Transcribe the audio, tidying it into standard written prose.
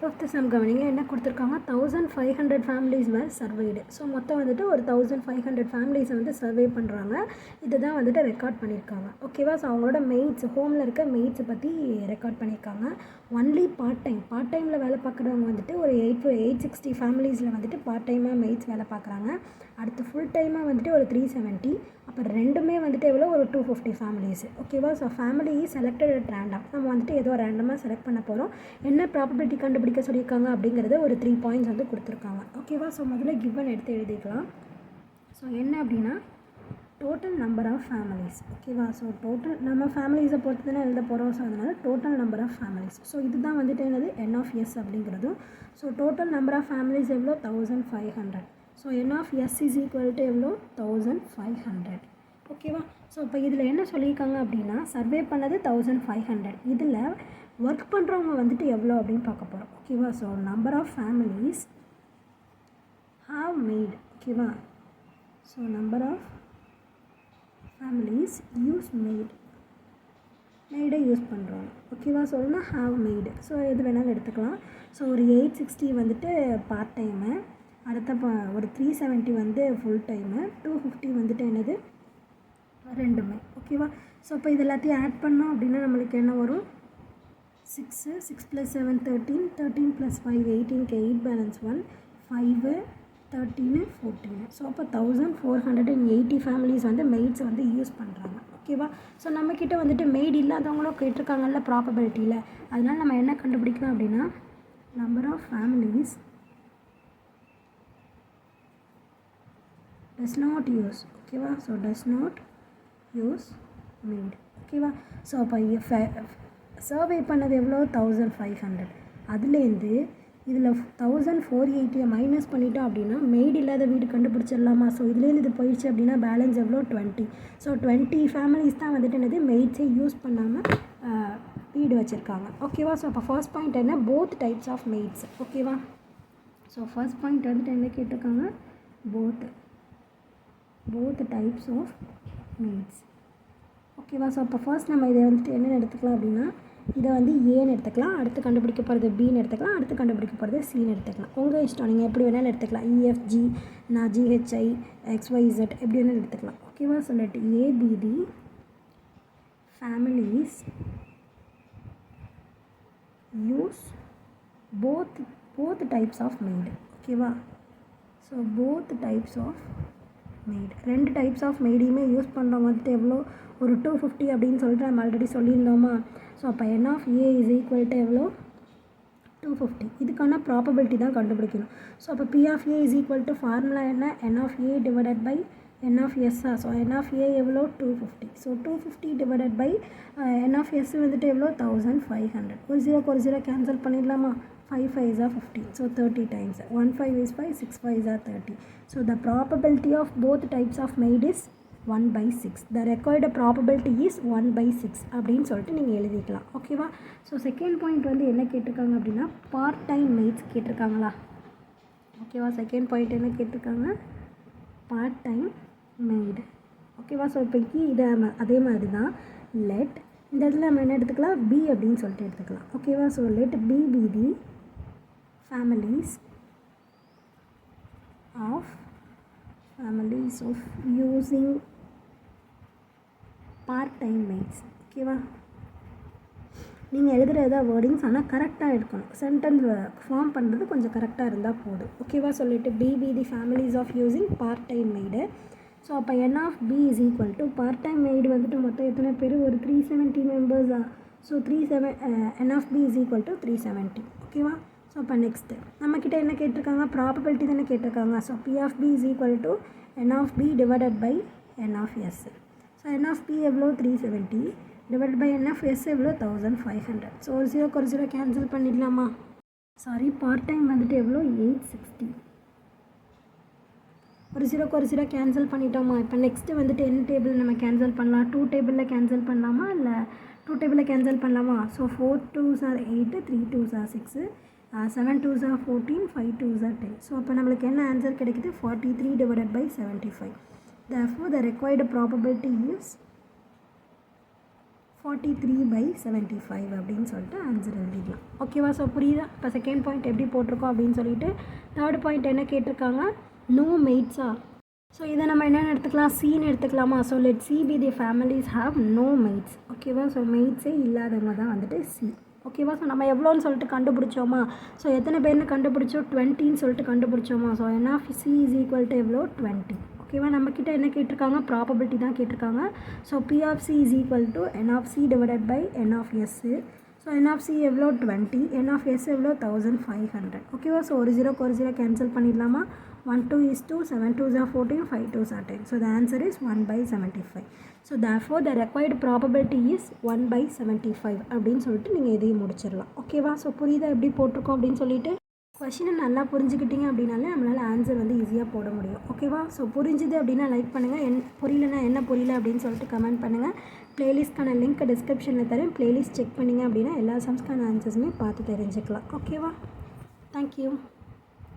Fifth some கவனிங்க என்ன கொடுத்துருக்காங்க 1500 ஃபேமிலிஸ் வேர் சர்வைடு. ஸோ மொத்தம் வந்துட்டு ஒரு 1500 ஃபேமிலிஸை வந்து சர்வே பண்ணுறாங்க. இதுதான் வந்துட்டு ரெக்கார்ட் பண்ணியிருக்காங்க. ஓகேவா? ஸோ அவங்களோட மெய்ட்ஸ் ஹோமில் இருக்க மெய்ட்ஸை பற்றி ரெக்கார்ட் பண்ணியிருக்காங்க. ஒன்லி பார்ட் டைமில் வேலை பார்க்குறவங்க வந்துட்டு ஒரு 860 ஃபேமிலிஸில் வந்துட்டு பார்ட் டைமாக மெய்ட்ஸ் வேலை பார்க்குறாங்க. அடுத்து ஃபுல் டைமாக வந்துட்டு ஒரு 370. அப்புறம் ரெண்டுமே வந்துட்டு எவ்வளோ ஒரு 250 ஃபேமிலிஸ். ஓகேவா? So family selected at random. நம்ம வந்துட்டு ஏதோ ரேண்டமாக செலக்ட் பண்ண போகிறோம். என்ன ப்ராபபிலிட்டி கண்டுபிடிக்க சொல்லியிருக்காங்க அப்படிங்கிறத ஒரு 3 பாயிண்ட்ஸ் வந்து கொடுத்துருக்காங்க. ஓகேவா? ஸோ முதல்ல கிவன் எடுத்து எழுதிக்கலாம். ஸோ என்ன அப்படின்னா டோட்டல் நம்பர் ஆஃப் ஃபேமிலிஸ். ஓகேவா? ஸோ டோட்டல் நம்ம ஃபேமிலிஸை பொறுத்து தானே எழுத போகிறோம். ஸோ அதனால் total number of families. So இதுதான் வந்துட்டு என்னது என் ஆஃப் எஸ் அப்படிங்கிறதும். So total number of families எவ்வளோ 1500. So N of S is equal to எவ்வளோ 1500. ஓகேவா? ஸோ இப்போ இதில் என்ன சொல்லியிருக்காங்க அப்படின்னா சர்வே பண்ணது 1500. இதில் ஒர்க் பண்ணுறவங்க வந்துட்டு எவ்வளோ அப்படின்னு பார்க்க போகிறோம். ஓகேவா? So number of families have maid. ஓகேவா? So number of families use மேடை யூஸ் பண்ணுறோம். ஓகேவா? சொல்லணும்னா ஹாவ் மேடு. ஸோ எது வேணாலும் எடுத்துக்கலாம். ஸோ ஒரு 860 வந்துட்டு பார்ட் டைமு, அடுத்த ஒரு 370 வந்து ஃபுல் டைமு, 250 வந்துட்டு என்னது ரெண்டுமே. ஓகேவா? ஸோ இப்போ இது எல்லாத்தையும் ஆட் பண்ணோம் அப்படின்னா நம்மளுக்கு என்ன வரும் 6 + 7 13, 13 + 5 18, 8 பேலன்ஸ் 1, 5 13 14. ஸோ அப்போ 1480 ஃபேமிலிஸ் வந்து மெய்ட்ஸ் வந்து யூஸ் பண்ணுறாங்க. ஓகேவா? ஸோ நம்மக்கிட்ட வந்துட்டு மெய்ட் இல்லாதவங்களும் கேட்டிருக்காங்கல்ல ப்ராபபிலிட்டியில். அதனால் நம்ம என்ன கண்டுபிடிக்கலாம் அப்படின்னா number of families does not use. ஓகேவா? So does not use maid. ஓகேவா? ஸோ அப்போ சர்வே பண்ணது எவ்வளோ 1500. அதுலேருந்து இதில் 1480 மைனஸ் பண்ணிட்டோம் அப்படின்னா மெய்டு இல்லாத வீடு கண்டுபிடிச்சிடலாமா? ஸோ இதுலேருந்து இது போயிடுச்சு அப்படின்னா பேலன்ஸ் எவ்வளோ 20. ஸோ 20 ஃபேமிலிஸ் தான் வந்துட்டு என்னது மெய்ட்ஸே யூஸ் பண்ணாமல் வீடு வச்சுருக்காங்க. ஓகேவா? ஸோ அப்போ ஃபர்ஸ்ட் பாயிண்ட் என்ன போத் டைப்ஸ் ஆஃப் மெய்ட்ஸ். ஓகேவா? ஸோ ஃபர்ஸ்ட் பாயிண்ட் வந்துட்டு என்ன கேட்டிருக்காங்க both types of maids. ஓகேவா? ஸோ அப்போ ஃபர்ஸ்ட் நம்ம இதை வந்துட்டு என்னென்னு எடுத்துக்கலாம் அப்படின்னா இதை வந்து ஏன்னு எடுத்துக்கலாம், அடுத்து கண்டுபிடிக்க போகிறது பின்னு எடுத்துக்கலாம், அடுத்து கண்டுபிடிக்க போகிறது சின்னு எடுத்துக்கலாம். உங்கள் இஷ்டம், நீங்கள் எப்படி வேணாலும் எடுத்துக்கலாம். இஎஃப்ஜி, நான் ஜிஹெச்ஐ, எக்ஸ்ஒய்இசட் எப்படி வேணாலும் எடுத்துக்கலாம். ஓகேவா? So let A be the families use both types of maid. ஓகேவா? So both types of maid, ரெண்டு டைப்ஸ் ஆஃப் மெய்டையுமே யூஸ் பண்ணுறவங்க வந்துட்டு எவ்வளோ ஒரு 250 அப்படின்னு சொல்லிட்டு நம்ம ஆல்ரெடி சொல்லியிருந்தோமா? ஸோ அப்போ N of A is equal to எவ்வளோ 250. இதுக்கான ப்ராபபிலிட்டி தான் கண்டுபிடிக்கணும். ஸோ அப்போ P of A is equal to formula என்ன N of A divided by N of எஸ்ஸா. ஸோ என் ஆஃப் ஏ எவ்வளோ 250. So 250 divided by N of S வந்துட்டு எவ்வளோ 1500. ஒரு 0 கேன்சல் பண்ணிடலாமா? 5 5s are 15. So 30 times. 1 5 is 5, 6 5s are 30. So the probability of both types of maid is 1/6. The required probability is 1/6 அப்படின்னு சொல்லிட்டு நீங்கள் எழுதிக்கலாம். ஓகேவா? ஸோ செகண்ட் பாயிண்ட் வந்து என்ன கேட்டிருக்காங்க அப்படின்னா பார்ட் டைம் மெய்ட்ஸ் கேட்டிருக்காங்களா? ஓகேவா? செகண்ட் பாயிண்ட் என்ன கேட்டிருக்காங்க பார்ட் டைம் மெய்டு. ஓகேவா? ஸோ இப்போக்கி இதை அதே மாதிரி தான் லெட் இந்த இடத்துல நம்ம என்ன எடுத்துக்கலாம் பி அப்படின்னு சொல்லிட்டு எடுத்துக்கலாம். ஓகேவா? So let B be the families of using part-time maids. ஓகேவா? நீங்கள் எழுதுகிறதா வேர்டிங்ஸ் ஆனால் கரெக்டாக இருக்கணும். சென்டென்ஸ் ஃபார்ம் பண்ணுறது கொஞ்சம் கரெக்டாக இருந்தால் போதும். ஓகேவா? சொல்லிட்டு B the families of using part time maid. So அப்போ N of B is equal to part time maid வந்துட்டு மொத்தம் எத்தனை பேர் ஒரு 370 மெம்பர்ஸா. So N of B is equal to 370. ஓகேவா? ஸோ அப்போ நெக்ஸ்ட்டு நம்மக்கிட்ட என்ன கேட்டிருக்காங்க ப்ராபபிலிட்டி தானே கேட்டிருக்காங்க. So P of B is equal to N of B divided by N of S. So N of B எவ்வளோ 370 divided by N of S எவ்வளோ 1500. So ஒரு 0 கேன்சல் பண்ணிடலாமா? சாரி, பார்ட் டைம் வந்துட்டு எவ்வளோ 860. ஒரு 0 கேன்சல் பண்ணிட்டோமா? இப்போ நெக்ஸ்ட்டு வந்துட்டு என்ன டேபிள் நம்ம கேன்சல் பண்ணலாம்? 2 டேபிளில் கேன்சல் பண்ணலாமா இல்லை 2 டேபிளில் கேன்சல் பண்ணலாமா? So 4 2s are 8, 3 2s are 6, 7 2s are 14, 5 2s are 10. So அப்போ நம்மளுக்கு என்ன ஆன்சர் கிடைக்குது 43 divided by 75. Therefore the required probability is 43/75 அப்படின்னு சொல்லிட்டு ஆன்சர் எழுதிடலாம். ஓகேவா? ஸோ புரியுதா? இப்போ செகண்ட் பாயிண்ட் எப்படி போட்டிருக்கோம் அப்படின்னு சொல்லிட்டு. தேர்ட் பாயிண்ட் என்ன கேட்டிருக்காங்க? நோ மெய்ட்ஸா? ஸோ இதை நம்ம என்னென்னு எடுத்துக்கலாம்? சீன்னு எடுத்துக்கலாமா? So let C be the families have no maids. ஓகேவா? ஸோ மெய்ட்ஸே இல்லாதவங்க தான் வந்துட்டு சி. ஓகேவா? ஸோ நம்ம எவ்வளோன்னு சொல்லிட்டு கண்டுபிடிச்சோமா? ஸோ எத்தனை பேர்னு கண்டுபிடிச்சோம்? 20ன்னு சொல்லிட்டு கண்டுபிடிச்சோமா? So n of c is equal to எவ்வளோ? 20. ஓகேவா? நம்மக்கிட்ட என்ன கேட்டிருக்காங்க? ப்ராபபிலிட்டி தான் கேட்டிருக்காங்க. So p of c is equal to n of c divided by n of s. So n of c எவ்வளோ? 20. n of s எவ்வளோ? 1500. ஓகேவா? ஸோ ஒரு ஜீரோக்கு ஒரு ஜீரோ கேன்சல் பண்ணிடலாமா? 1 2 is 2, 7 2s are 14, 5 2s are 10. So the answer is 1/75. So therefore the required probability is 1/75 அப்படின்னு சொல்லிட்டு நீங்கள் இதையும் முடிச்சிடலாம். ஓகேவா? ஸோ புரியுதா எப்படி போட்டிருக்கோம் அப்படின்னு சொல்லிட்டு? கொஷினை நல்லா புரிஞ்சுக்கிட்டீங்க அப்படின்னாலே நம்மளால் ஆன்சர் வந்து ஈஸியாக போட முடியும். ஓகேவா? ஸோ புரிஞ்சுது அப்படின்னா லைக் பண்ணுங்கள். புரியலனா என்ன புரியல அப்படின்னு சொல்லிட்டு கமெண்ட் பண்ணுங்கள். ப்ளேலிஸ்ட்கான லிங்க் டிஸ்கிரிப்ஷனில் தரேன். ப்ளேலிஸ்ட் செக் பண்ணிங்க அப்படின்னா எல்லா சம்ஸ்க்கான ஆன்சர்ஸுமே பார்த்து தெரிஞ்சுக்கலாம். ஓகேவா? தேங்க்யூ.